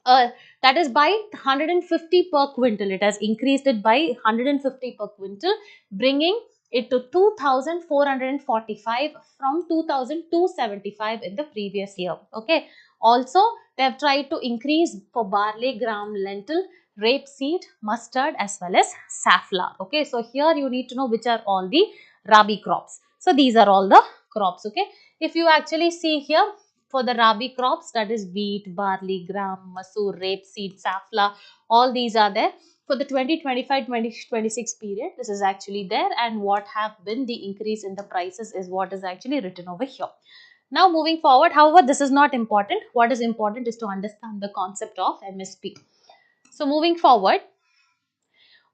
uh, by 150 per quintal. It has increased it by 150 per quintal, bringing it to 2,445 from 2,275 in the previous year. Okay. Also, they have tried to increase for barley, gram, lentil, rapeseed, mustard as well as safflower. Okay. So, here you need to know which are all the rabi crops. So, these are all the crops. Okay. If you actually see here, for the rabi crops, that is wheat, barley, gram, masoor, rapeseed, safflower, all these are there. For the 2025-2026 period, this is actually there, and what have been the increase in the prices is what is actually written over here. Now moving forward, however, this is not important. What is important is to understand the concept of MSP. So moving forward,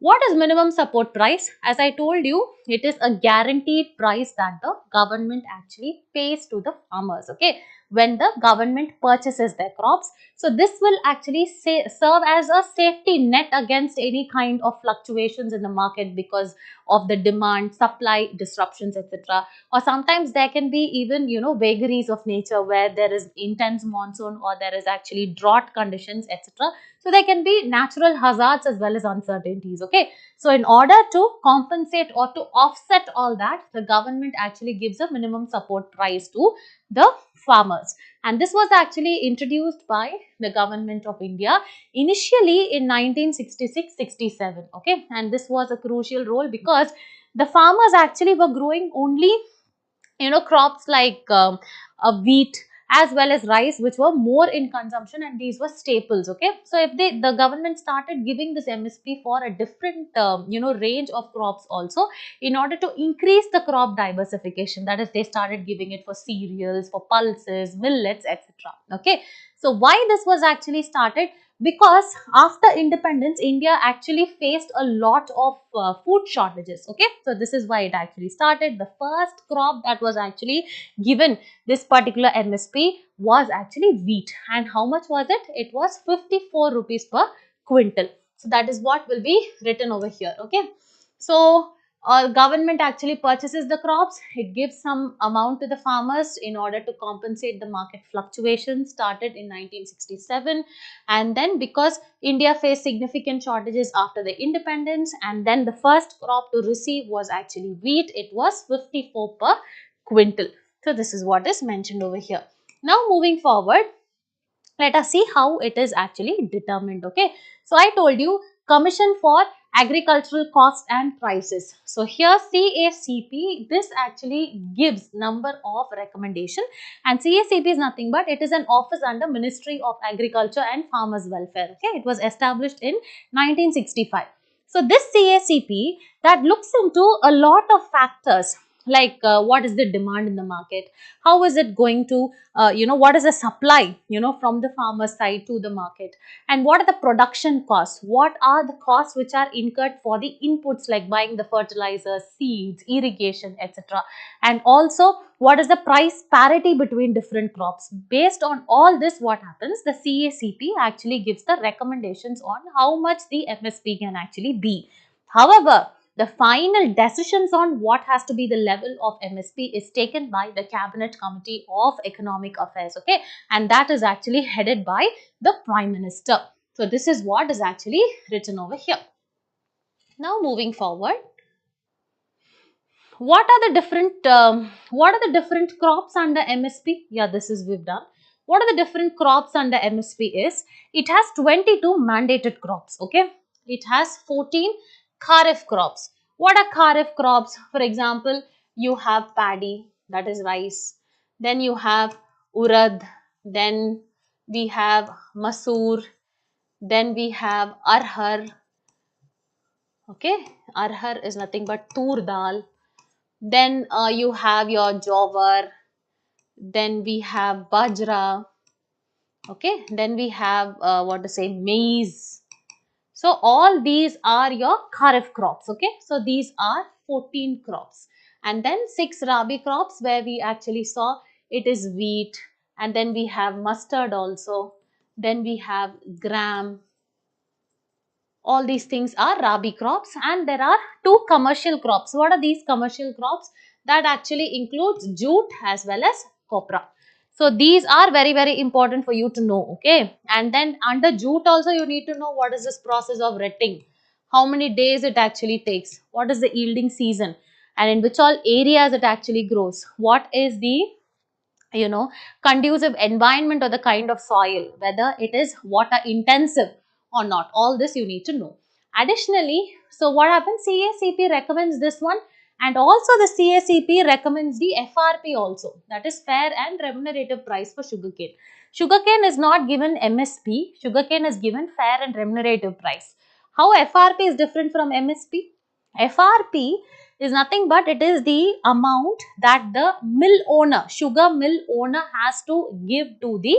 what is minimum support price? As I told you, it is a guaranteed price that the government actually pays to the farmers, okay, when the government purchases their crops. So this will actually serve as a safety net against any kind of fluctuations in the market because of the demand, supply disruptions, etc. Or sometimes there can be even, vagaries of nature where there is intense monsoon or there is actually drought conditions, etc. So there can be natural hazards as well as uncertainties, okay. So in order to compensate or to offset all that, the government actually gives a minimum support price to the farmers. And this was actually introduced by the government of India initially in 1966-67, okay. And this was a crucial role because the farmers actually were growing only crops like wheat as well as rice, which were more in consumption, and these were staples, okay. So if the government started giving this MSP for a different range of crops also, in order to increase the crop diversification, that is, they started giving it for cereals, for pulses, millets, etc. Okay. So why this was actually started? Because after independence, India actually faced a lot of food shortages, okay. So this is why it actually started. The first crop that was actually given this particular MSP was actually wheat. And how much was it? It was 54 rupees per quintal. So that is what will be written over here, okay. So government actually purchases the crops. It gives some amount to the farmers in order to compensate the market fluctuations, started in 1967. And then because India faced significant shortages after the independence, and then the first crop to receive was actually wheat, it was 54 per quintal. So this is what is mentioned over here. Now moving forward, let us see how it is actually determined, okay. So I told you, Commission for Agricultural Cost and Prices. So here CACP, this actually gives number of recommendation, and CACP is nothing but it is an office under Ministry of Agriculture and Farmers Welfare, okay. It was established in 1965. So this CACP that looks into a lot of factors like what is the demand in the market, how is it going to what is the supply from the farmer side to the market, and what are the production costs, what are the costs which are incurred for the inputs like buying the fertilizers, seeds, irrigation, etc. And also what is the price parity between different crops. Based on all this, what happens, the CACP actually gives the recommendations on how much the MSP can actually be. However, the final decisions on what has to be the level of MSP is taken by the Cabinet Committee of Economic Affairs, okay, and that is actually headed by the Prime Minister. So this is what is actually written over here. Now moving forward, what are the different crops under MSP? Yeah, this is we've done. What are the different crops under MSP is, it has 22 mandated crops, okay. It has 14 kharif crops. What are kharif crops? For example, you have paddy, that is rice. Then you have urad. Then we have masoor. Then we have arhar. Okay, arhar is nothing but tur dal. Then you have your jowar, then we have bajra, okay, then we have what to say, maize. So all these are your kharif crops, okay. So these are 14 crops, and then 6 rabi crops where we actually saw it is wheat, and then we have mustard also, then we have gram. All these things are rabi crops, and there are two commercial crops. What are these commercial crops? That actually includes jute as well as copra. So these are very, very important for you to know, okay. And then under jute also you need to know what is this process of retting, how many days it actually takes, what is the yielding season, and in which all areas it actually grows, what is the conducive environment or the kind of soil, whether it is water intensive or not. All this you need to know. Additionally, so what happens, CACP recommends this one, and also the CACP recommends the FRP also, that is fair and remunerative price for sugarcane. Sugarcane is not given MSP, sugarcane is given fair and remunerative price. How FRP is different from MSP? FRP is nothing but it is the amount that the mill owner, sugar mill owner has to give to the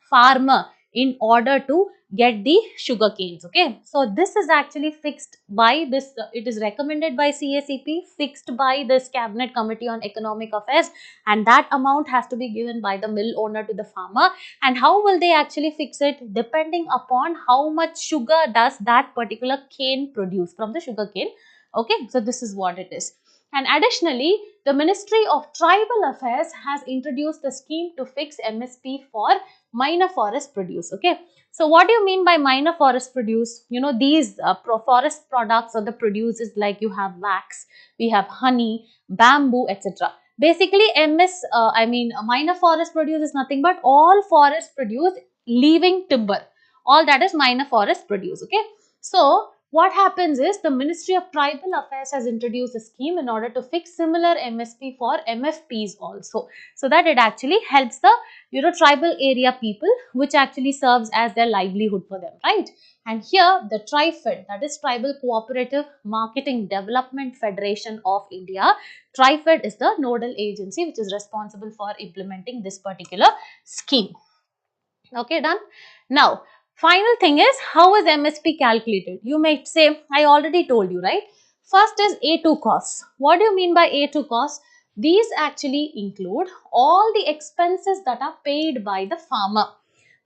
farmer in order to get the sugar canes, okay. So this is actually fixed by this, it is recommended by CACP, fixed by this Cabinet Committee on Economic Affairs, and that amount has to be given by the mill owner to the farmer. And how will they actually fix it? Depending upon how much sugar does that particular cane produce from the sugar cane. Okay, so this is what it is. And additionally, the Ministry of Tribal Affairs has introduced a scheme to fix MSP for minor forest produce. Okay, so what do you mean by minor forest produce? These forest products or the produces, like you have wax, we have honey, bamboo, etc. Basically, minor forest produce is nothing but all forest produce leaving timber. All that is minor forest produce. Okay, so what happens is the Ministry of Tribal Affairs has introduced a scheme in order to fix similar MSP for MFPs also, so that it actually helps the tribal area people, which actually serves as their livelihood for them, right? And here the TriFed, that is Tribal Cooperative Marketing Development Federation of India, TriFed is the nodal agency which is responsible for implementing this particular scheme. Okay, done. Now, final thing is, how is MSP calculated? You may say, I already told you, right? First is A2 costs. What do you mean by A2 costs? These actually include all the expenses that are paid by the farmer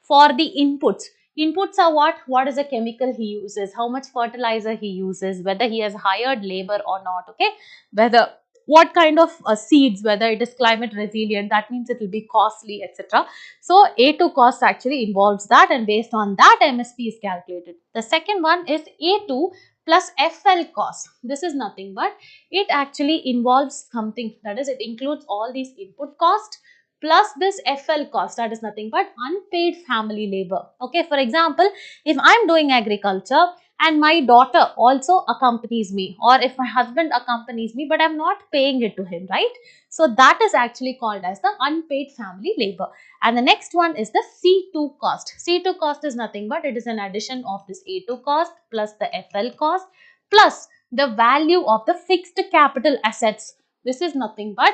for the inputs. Inputs are what? What is the chemical he uses, how much fertilizer he uses, whether he has hired labor or not, okay? Whether what kind of seeds, whether it is climate resilient, that means it will be costly, etc. So A2 cost actually involves that, and based on that MSP is calculated. The second one is A2 plus FL cost. This is nothing but it actually involves something, that is it includes all these input cost plus this FL cost, that is nothing but unpaid family labor. Okay, for example, if I am doing agriculture and my daughter also accompanies me, or if my husband accompanies me but I am not paying it to him, right? So that is actually called as the unpaid family labor. And the next one is the C2 cost. C2 cost is nothing but it is an addition of this A2 cost plus the FL cost plus the value of the fixed capital assets. This is nothing but,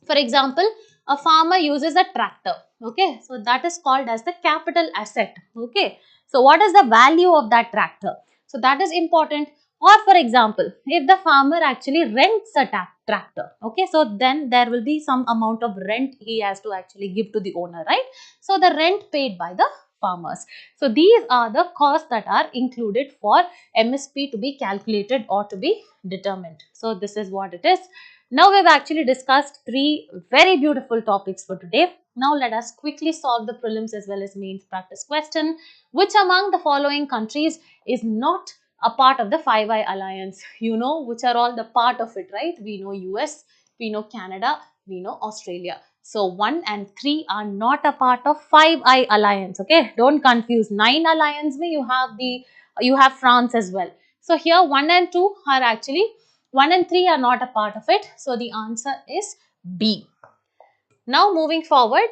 for example, a farmer uses a tractor, okay, so that is called as the capital asset, okay. So what is the value of that tractor? So that is important. Or for example, if the farmer actually rents a tractor, okay, so then there will be some amount of rent he has to actually give to the owner, right? So the rent paid by the farmers. So these are the costs that are included for MSP to be calculated or to be determined. So this is what it is. Now we've actually discussed three very beautiful topics for today. Now let us quickly solve the prelims as well as mains practice question. Which among the following countries is not a part of the Five Eye Alliance? You know which are all the part of it, right? We know US, we know Canada, we know Australia. So 1 and 3 are not a part of Five Eye Alliance. Okay, don't confuse. 9 alliance mein you have France as well. So here 1 and 2 are actually, 1 and 3 are not a part of it. So the answer is B. Now moving forward,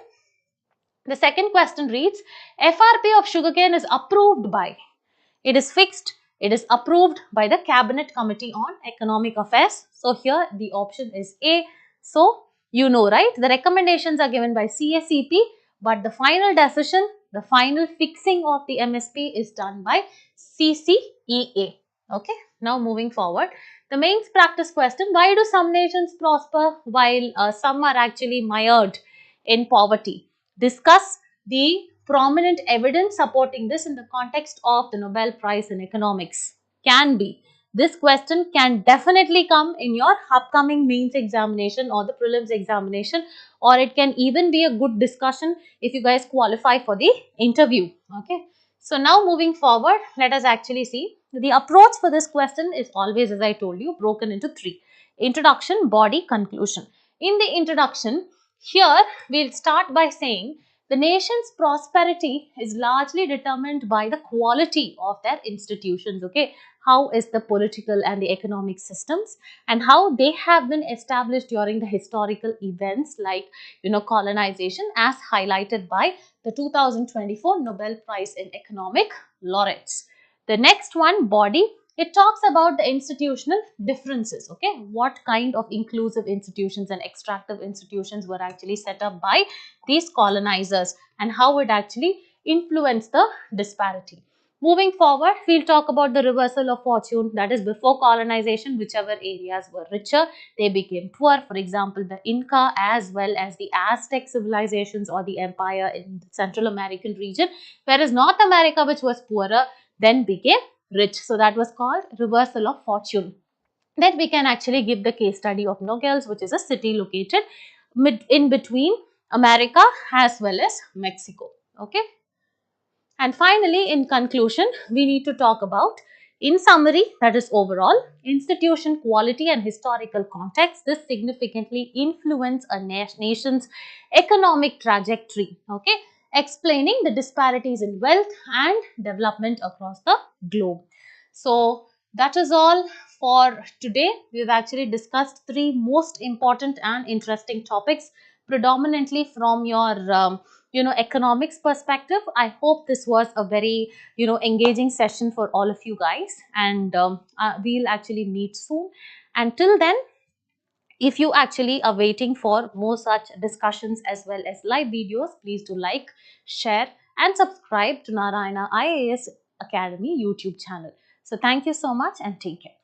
the second question reads, FRP of sugarcane is approved by. It is fixed, It is approved by the Cabinet Committee on Economic Affairs. So here the option is A. So you know, right? The recommendations are given by CSEP, but the final decision, the final fixing of the MSP is done by CCEA. Okay. Now moving forward, the mains practice question: why do some nations prosper while some are actually mired in poverty? Discuss the prominent evidence supporting this in the context of the Nobel Prize in Economics. Can be. This question can definitely come in your upcoming mains examination or the prelims examination, or it can even be a good discussion if you guys qualify for the interview. Okay. So now moving forward, let us actually see. The approach for this question is always, as I told you, broken into three: introduction, body, conclusion. In the introduction, here we'll start by saying the nation's prosperity is largely determined by the quality of their institutions. Okay, how is the political and the economic systems and how they have been established during the historical events like, colonization, as highlighted by the 2024 Nobel Prize in Economic laureates. The next one, body, it talks about the institutional differences. Okay, what kind of inclusive institutions and extractive institutions were actually set up by these colonizers and how it actually influenced the disparity. Moving forward, we'll talk about the reversal of fortune, that is before colonization, whichever areas were richer, they became poor. For example, the Inca as well as the Aztec civilizations or the empire in the Central American region, whereas North America, which was poorer, then became rich. So that was called reversal of fortune. Then we can actually give the case study of Nogales, which is a city located in between America as well as Mexico. Okay. And finally, in conclusion, we need to talk about, in summary, that is overall, institution quality and historical context. This significantly influence a nation's economic trajectory. Okay, explaining the disparities in wealth and development across the globe. So that is all for today. We've actually discussed three most important and interesting topics, predominantly from your economics perspective. I hope this was a very engaging session for all of you guys, and we'll actually meet soon. Until then, if you actually are waiting for more such discussions as well as live videos, please do like, share and subscribe to Narayana IAS Academy YouTube channel. So thank you so much and take care.